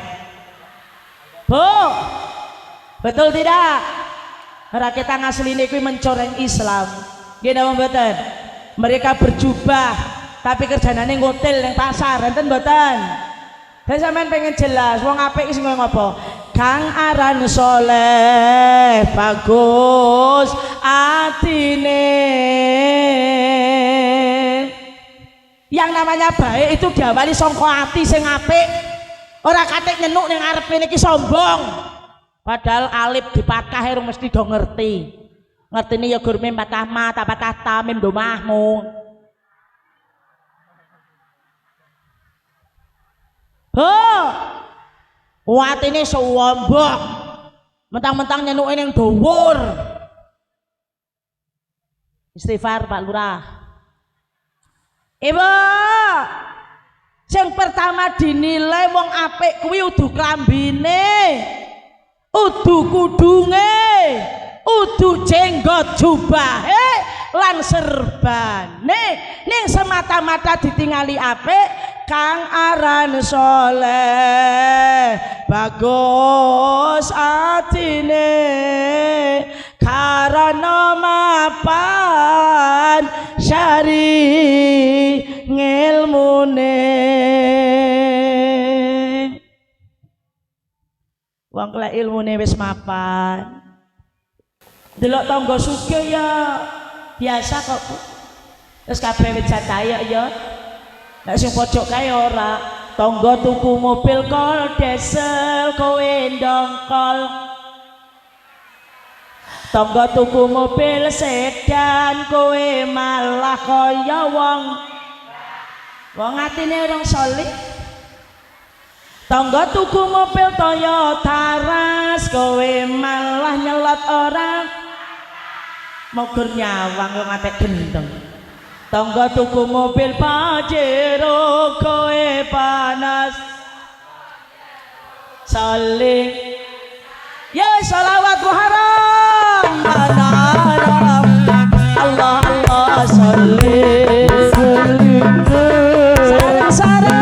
Bu, betul tidak? Rakyat ngasline kuwi mencoreng Islam. Nggih napa mboten? Mereka berjubah tapi kerjanane ngotel ning pasar, enten mboten? Dan sampean pengen jelas wong apik sing ngopo? Kang aran soleh bagus atine. Yang namanya baik itu diawali sangka ati sing apik. Ora katik nyenuk ning arepe niki sombong. Padahal alif dipatah urung mesti do ngerti. Ngertine ya gur mim patah ma ta patah ta mim do mahmu. Watine sombong. Mentang-mentang nyenuke ning dhuwur. Istighfar Pak Lurah. Ibu, yang pertama dinilai wong apik kuwi udu klambine, udu kudunge, udu jenggot jubahe lan serbane. Ning semata-mata ditingali apik kang aran soleh bagus atine karana mapan syari ngilmune wong kelek ilmune wis mapan delok tangga sugih ya biasa kok Bu terus kabeh wis jatah ya nek sing pojok kae ora tangga tuku mobil kol diesel kowe ndongkol tangga tuku mobil sedan kowe malah kaya wong atine orang solih tangga tuku mobil Toyota Ras kowe malah nyelot orang mogur nyawang wong atek gendeng tangga tuku mobil Pajero kowe panas saling ya sholawat muharram Allah Allah saling sarang-sarang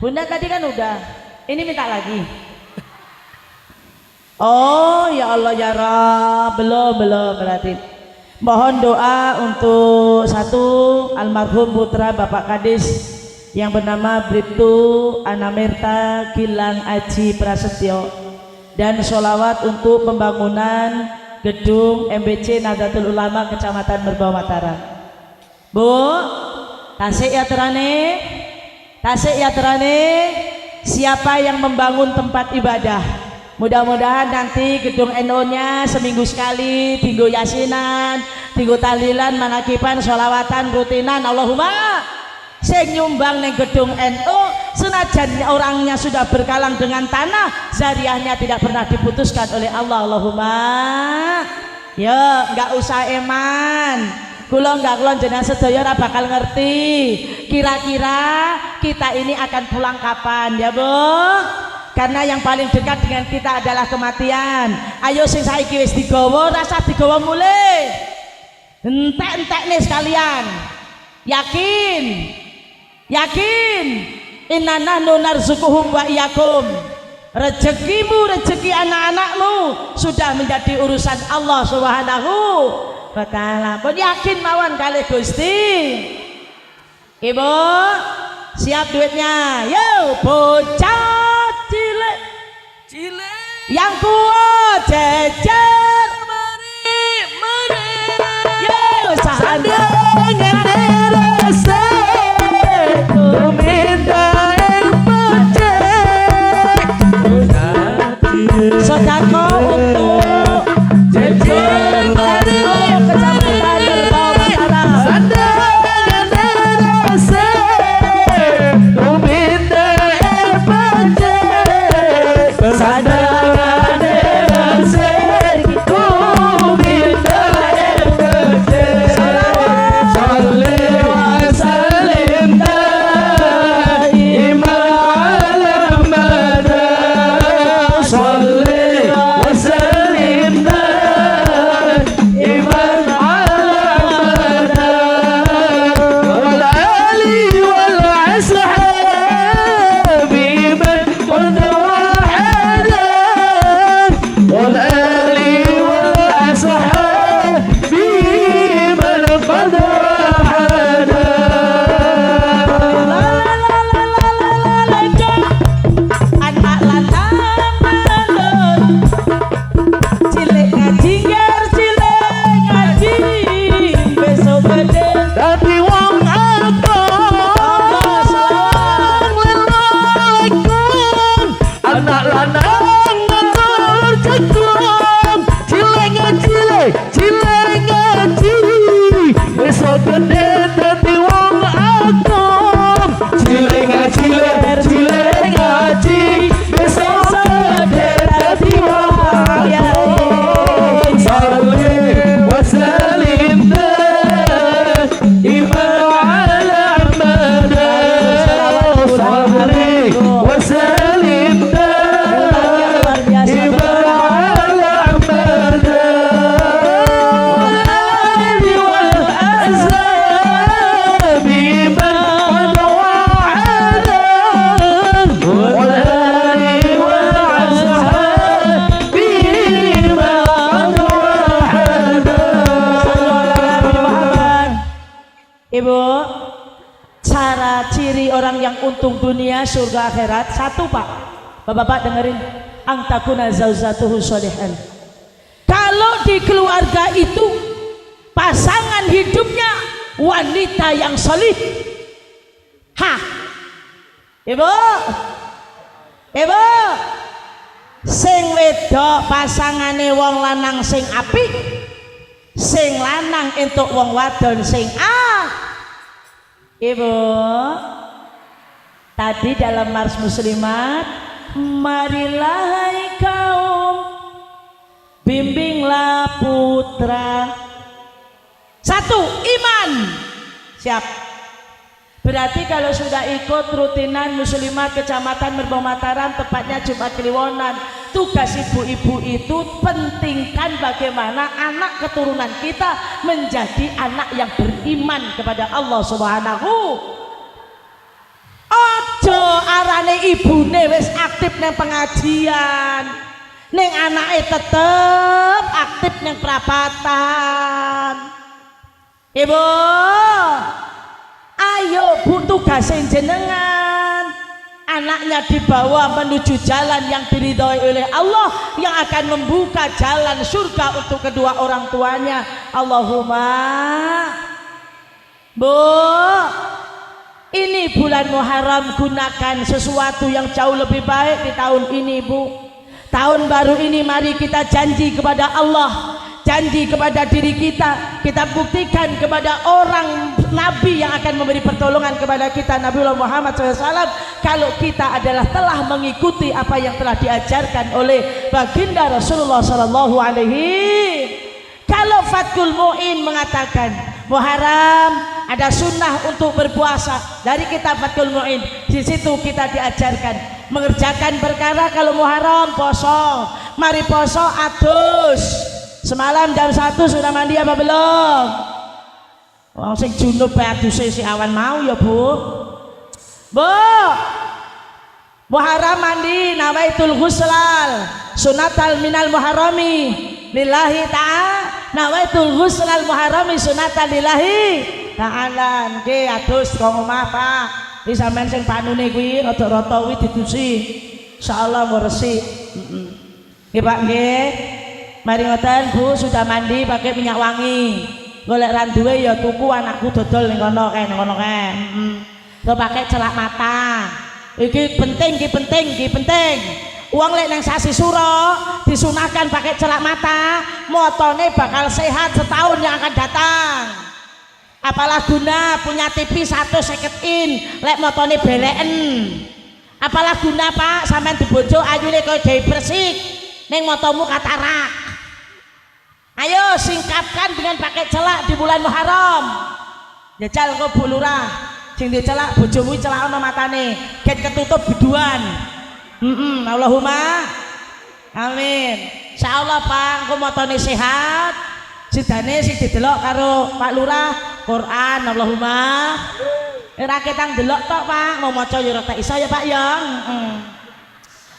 Bunda tadi kan udah ini minta lagi oh ya Allah ya Rabb belum berarti mohon doa untuk satu almarhum putra Bapak Kadis yang bernama Bribtu Anamerta Gilang Aji Prasetyo dan sholawat untuk pembangunan gedung MBC Nahdlatul Ulama Kecamatan Merbau Mataram Bu tasik ya terane siapa yang membangun tempat ibadah mudah-mudahan nanti gedung NU nya seminggu sekali tinggu yasinan tinggu tahlilan manakiban sholawatan rutinan Allahumma sing nyumbang neng gedung NU senajan orangnya sudah berkalang dengan tanah zariahnya tidak pernah diputuskan oleh Allah Allahumma ya nggak usah eman kula jenengan sedaya ora bakal ngerti kira-kira kita ini akan pulang kapan ya Bu karena yang paling dekat dengan kita adalah kematian ayo sing saiki wis digawa rasa digawa mulih entek-entek nih sekalian yakin inna nahnu narzuquhum wa iyyakum rezekimu rezeki anak-anakmu sudah menjadi urusan Allah Subhanahu wa ta'ala pun yakin mawon kali Gusti Ibu siap duitnya yo bocah cilik yang kuat jejer mari yo sandang rasa minta sodako untuk jejer Kecamatan Merbau Mataram sadangan orang yang untung dunia surga akhirat? Satu Pak, Bapak-bapak dengerin, angtakuna zauzatuhu sholihan. Kalau di keluarga itu pasangan hidupnya wanita yang solih. Ibu, sing wedok pasangane wong lanang sing apik, sing lanang entuk wong wadon sing Ibu, tadi dalam Mars Muslimat, marilah hai kaum, bimbinglah putra. Satu, iman. Siap. Berarti kalau sudah ikut rutinan Muslimat Kecamatan Merbau Mataram, tepatnya Jumat Kliwonan, tugas ibu-ibu itu pentingkan bagaimana anak keturunan kita menjadi anak yang beriman kepada Allah Subhanahu. Ojo arane ibune wis aktif neng pengajian, neng anake tetep aktif neng perapatan. Ibu, ayo Bu, tugasin jenengan, anaknya dibawa menuju jalan yang diridhoi oleh Allah, yang akan membuka jalan surga untuk kedua orang tuanya. Allahumma. Bu, ini bulan Muharram, gunakan sesuatu yang jauh lebih baik di tahun ini Bu. Tahun baru ini mari kita janji kepada Allah, janji kepada diri kita, kita buktikan kepada orang Nabi yang akan memberi pertolongan kepada kita, Nabiullah Muhammad SAW, kalau kita adalah telah mengikuti apa yang telah diajarkan oleh baginda Rasulullah SAW. Kalau Fathul Mu'in mengatakan Muharram ada sunnah untuk berpuasa, dari kitab Fathul Mu'in, di situ kita diajarkan mengerjakan perkara. Kalau Muharram poso, mari poso adus. Semalam jam 1 sudah mandi apa belum? Wong sing junub aduse si awan mau ya Bu. Bu, Muharram mandi nawaitul ghuslal sunatal minal muharrami lillahi ta'ala, nawaitul ghuslal muharrami sunatal lillahi ta'ala. Nggih adus kok omah Pak. Iki sampean sing panune kuwi rada-rada kuwi didusi. Insyaallah mau resik. Nggih Pak nggih. Mari ngoten Bu, sudah mandi pakai minyak wangi. Golek randuwe ya tuku, anakku dodol ning kono kae, Terus pakai celak mata. Iki penting, penting. Uang lek nang sasi suro disunahkan pakai celak mata, motone bakal sehat setahun yang akan datang. Apalah guna punya TV 150 in lek motone beleken. Apalah guna Pak sampean dibojo ayune koyo Dewi Persik ning motomu katarak. Ayo singkapkan dengan pakai celak di bulan Muharram. Jajal kok Bu Lurah, sing dicelak bojomu celak ana matane, get ketutup biduan. Allahumma amin. Insyaallah Pak, engko motone sehat. Sidane sing didelok karo Pak Lurah Quran. Allahumma. Ora ketang delok tok Pak, mau maca ya ora tak iso ya Pak ya.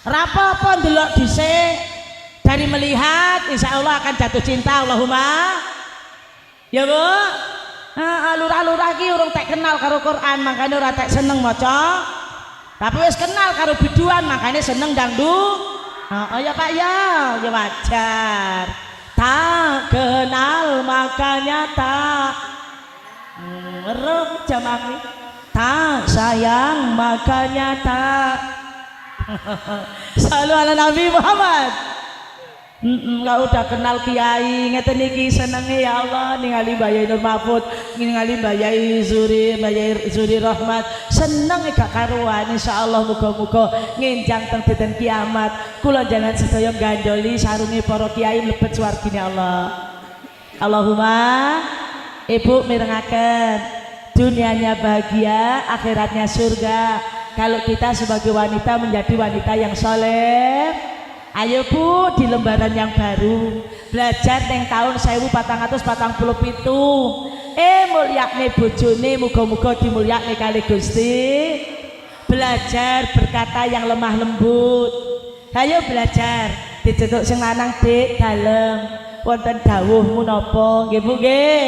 Ora apa-apa ndelok dhisik. Dari melihat insya Allah akan jatuh cinta. Allahumma ya Bu. Lurah-lurah ki urung tak kenal karo Quran, makanya ora tak seneng maca. Tapi wis kenal karo biduan, makanya seneng dangdut. Oh ya Pak ya, ya wajar. Tak kenal makanya tak ngeruk jamak. Tak sayang makanya tak. Selalu ala Nabi Muhammad. Kalau udah kenal kiai ngeten iki senenge ya Allah, ningali Mbah Yai Nur Mahfud, ningali Mbah Yai Zuri Rahmat, seneng gak karuan. Insyaallah muga-muga ngenjang teng dinten kiamat kula jangan sedaya gandoli sarunge para kiai mlebet swargine Allah. Allahumma. Ibu mirengaken, dunianya bahagia, akhiratnya surga kalau kita sebagai wanita menjadi wanita yang soleh. Ayo Bu, di lembaran yang baru belajar neng tahun 1447 mulyakne bojone muga-muga dimulyakne kali Gusti. Belajar berkata yang lemah lembut. Ayo belajar dicetuk sing lanang Dik dalem wonten dawuh menapa nggih Bu nggih.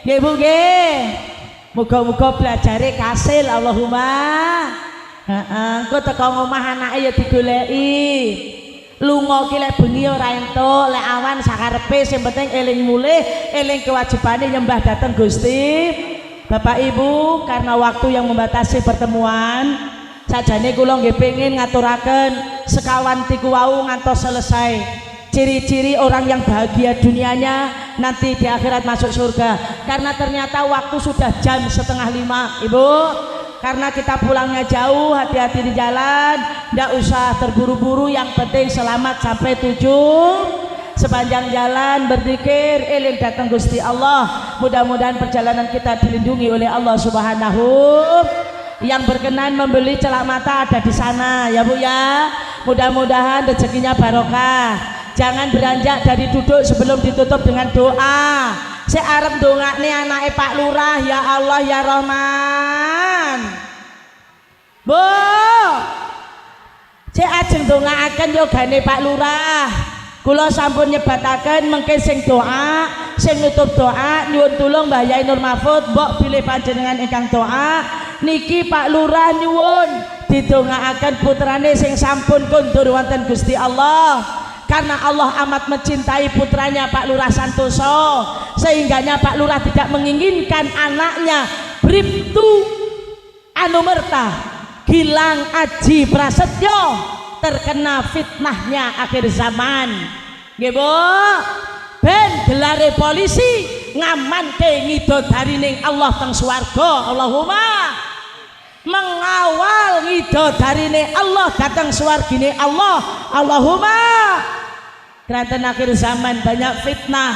Nggih Bu nggih. Muga-muga belajare kasil Allahumma. Heeh, engko teko omah anake ya digoleki. Lunga ki lek bengi ora entuk, lek awan sakarepe sing penting eling mulih, eling kewajibane nyembah dhateng Gusti. Bapak Ibu, karena waktu yang membatasi pertemuan, sajane kula nggih pengin ngaturaken sekawan tiku wau ngantos selesai. Ciri-ciri orang yang bahagia dunianya nanti di akhirat masuk surga. Karena ternyata waktu sudah jam 4:30, Ibu. Karena kita pulangnya jauh, hati-hati di jalan, ndak usah terburu-buru, yang penting selamat sampai tujuh. Sepanjang jalan berzikir, eling datang Gusti Allah. Mudah-mudahan perjalanan kita dilindungi oleh Allah Subhanahu. Yang berkenan membeli celak mata ada di sana ya Bu ya. Mudah-mudahan rezekinya barokah. Jangan beranjak dari duduk sebelum ditutup dengan doa. Saya arep ndongakne anake Pak Lurah, ya Allah ya Rahman. Bu, saya ajeng ndongakaken yogane Pak Lurah. Kula sampun nyebataken mengke sing doa, sing nutup doa nyuwun tulung Mbah Yai Nur Mahfud, mbok bilih panjenengan ingkang doa. Niki Pak Lurah nyuwun didongakaken putrane sing sampun kondur wonten Gusti Allah. Karena Allah amat mencintai putranya Pak Lurah Santoso, sehingganya Pak Lurah tidak menginginkan anaknya Bribtu Anumerta Gilang Aji Prasetyo terkena fitnahnya akhir zaman. Nggih Bu, ben gelare polisi ngamanke ngidodarining Allah teng swarga. Allahumma mengawal ngidodarining Allah datang swargine Allah. Allahumma. Keranten akhir zaman banyak fitnah,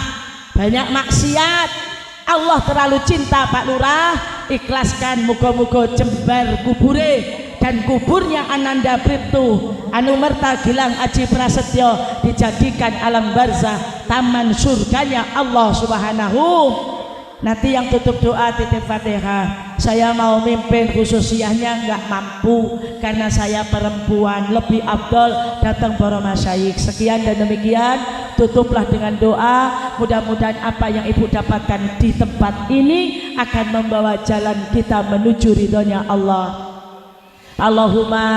banyak maksiat. Allah terlalu cinta Pak Lurah, ikhlaskan muga-muga jembar kubure dan kuburnya Ananda Bribtu Anumerta Gilang Aji Prasetyo dijadikan alam barzah taman surganya Allah Subhanahu. Nanti yang tutup doa titip Fatihah. Saya mau mimpin khususiyahnya nggak mampu karena saya perempuan, lebih afdol datang para masyayikh. Sekian dan demikian, tutuplah dengan doa. Mudah-mudahan apa yang Ibu dapatkan di tempat ini akan membawa jalan kita menuju ridhonya Allah. Allahumma,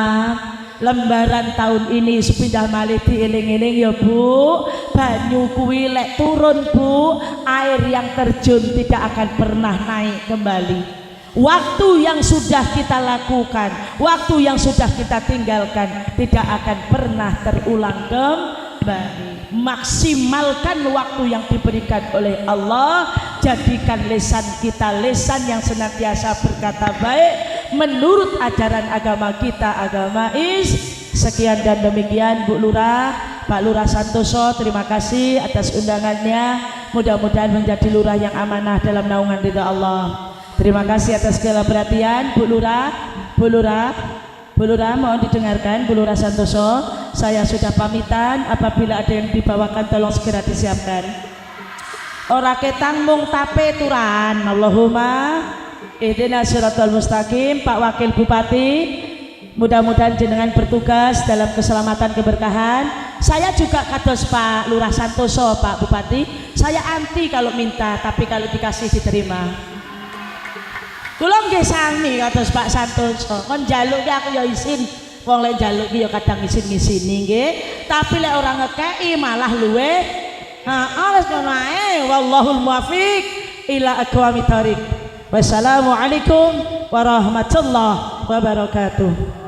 lembaran tahun ini sepindah malih dieling-eling ya Bu. Banyu kuwi lek turun Bu, air yang terjun tidak akan pernah naik kembali. Waktu yang sudah kita lakukan, waktu yang sudah kita tinggalkan tidak akan pernah terulang kembali. Maksimalkan waktu yang diberikan oleh Allah. Jadikan lisan kita lisan yang senantiasa berkata baik menurut ajaran agama kita, agama Islam. Sekian dan demikian Bu Lurah, Pak Lurah Santoso, terima kasih atas undangannya. Mudah-mudahan menjadi lurah yang amanah dalam naungan ridha Allah. Terima kasih atas segala perhatian Bu Lurah. Bu Lurah mohon didengarkan. Bu Lurah Santoso, saya sudah pamitan. Apabila ada yang dibawakan tolong segera disiapkan. Ora ketang mung tape turan. Allahumma ihdinas siratal mustaqim. Pak Wakil Bupati, mudah-mudahan jenengan bertugas dalam keselamatan keberkahan. Saya juga kados Pak Lurah Santoso, Pak Bupati, saya anti kalau minta, tapi kalau dikasih diterima. Kula nggih sami kados Pak Santoso, kon njaluk ki aku ya isin, wong lek njaluk ki ya kadang isin-isini nggih, tapi lek ora ngekeki malah luwih. Wis ngono ae, wallahul muwaffiq ila aqwamit thoriq. Wassalamualaikum warahmatullahi wabarakatuh.